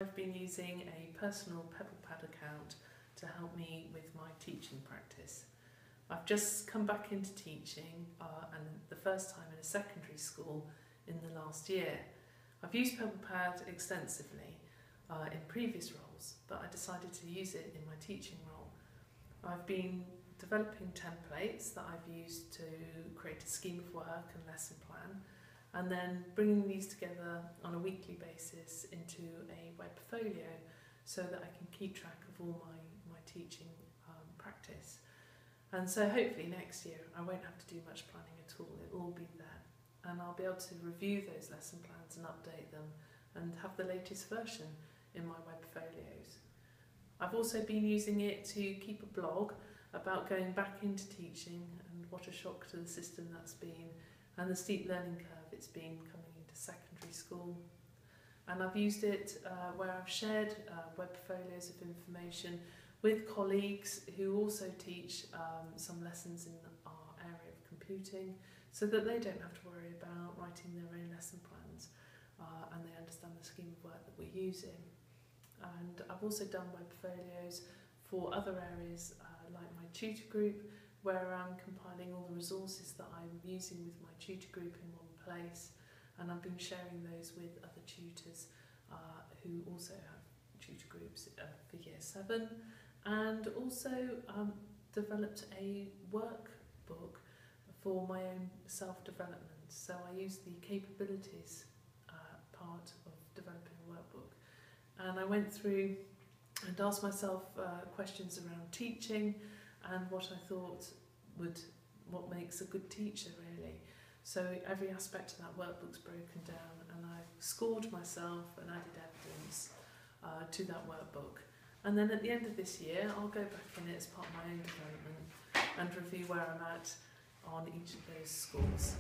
I've been using a personal PebblePad account to help me with my teaching practice. I've just come back into teaching and the first time in a secondary school in the last year. I've used PebblePad extensively in previous roles, but I decided to use it in my teaching role. I've been developing templates that I've used to create a scheme of work and lesson plan, and then bringing these together on a weekly basis into a web folio so that I can keep track of all my teaching practice. And so hopefully next year I won't have to do much planning at all, it will all be there. And I'll be able to review those lesson plans and update them and have the latest version in my web folios. I've also been using it to keep a blog about going back into teaching and what a shock to the system that's been, and the steep learning curve it's been coming into secondary school. And I've used it where I've shared web folios of information with colleagues who also teach some lessons in our area of computing, so that they don't have to worry about writing their own lesson plans and they understand the scheme of work that we're using. And I've also done web folios for other areas like my tutor group, where I'm compiling all the resources that I'm using with my tutor group in one place, and I've been sharing those with other tutors who also have tutor groups for Year 7, and also developed a workbook for my own self-development. So I use the capabilities part of developing a workbook, and I went through and asked myself questions around teaching and what I thought what makes a good teacher, really. So every aspect of that workbook's broken down, and I've scored myself and added evidence to that workbook. And then at the end of this year, I'll go back in it as part of my own development and review where I'm at on each of those scores.